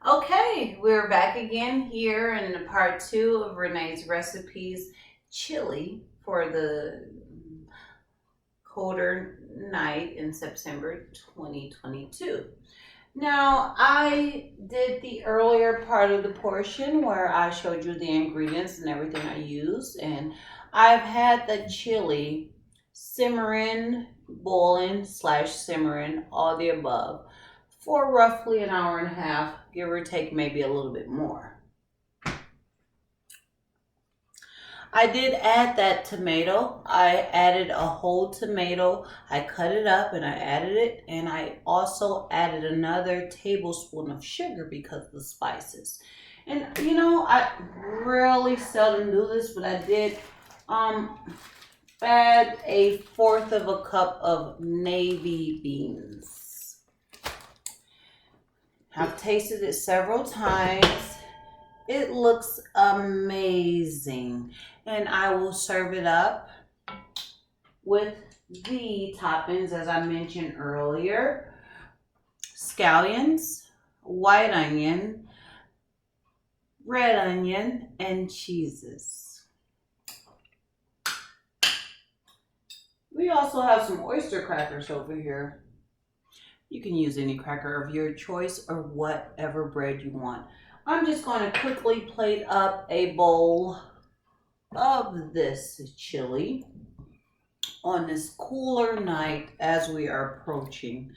Okay, we're back again here in part two of Renee's recipes chili for the colder night in September 2022. Now, I did the earlier part of the portion where I showed you the ingredients and everything I used, and I've had the chili simmering, boiling slash simmering, all the above, for roughly an hour and a half, give or take maybe a little bit more. I did add that tomato. I added a whole tomato. I cut it up and I added it. And I also added another tablespoon of sugar because of the spices. And you know, I really seldom do this, but I did add a fourth of a cup of navy beans. I've tasted it several times. It looks amazing. And I will serve it up with the toppings, as I mentioned earlier. Scallions, white onion, red onion, and cheeses. We also have some oyster crackers over here. You can use any cracker of your choice or whatever bread you want. I'm just going to quickly plate up a bowl of this chili on this cooler night as we are approaching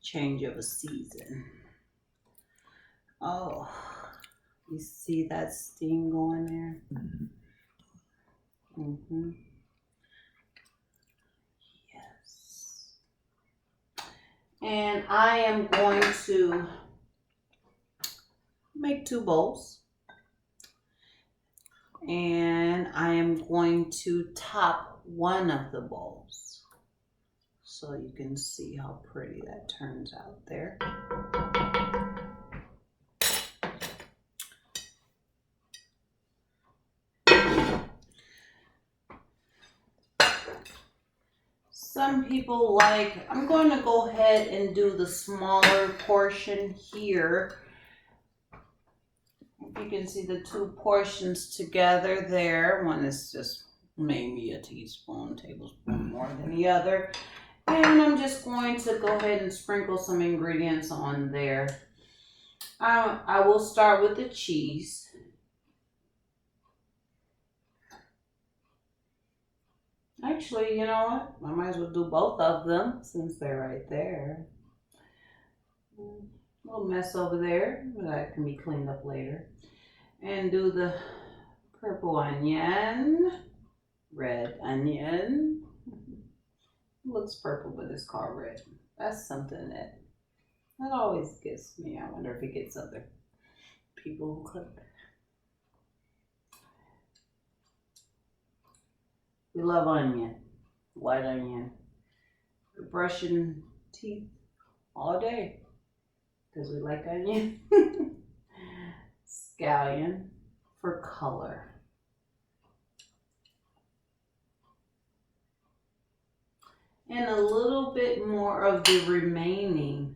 change of a season. Oh, you see that steam going there? Mm-hmm. Yes. And I am going to make 2 bowls. And I am going to top one of the bowls so you can see how pretty that turns out there. Some people like, I'm going to go ahead and do the smaller portion here. You can see the 2 portions together there. One is just maybe a tablespoon more than the other. And I'm just going to go ahead and sprinkle some ingredients on there. I will start with the cheese. Actually, you know what? I might as well do both of them since they're right there. A little mess over there, but that can be cleaned up later. And do the purple onion, red onion. It looks purple, but it's called red. That's something that always gets me. I wonder if it gets other people who cook. We love onion, white onion. We're brushing teeth all day because we like onion. Scallion for color. And a little bit more of the remaining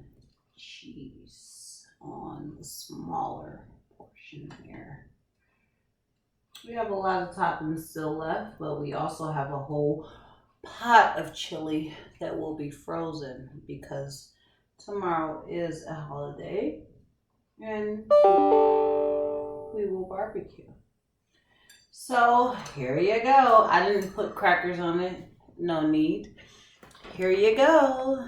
cheese on the smaller portion here. We have a lot of toppings still left, but we also have a whole pot of chili that will be frozen because tomorrow is a holiday and we will barbecue. So here you go. I didn't put crackers on it. No need. Here you go.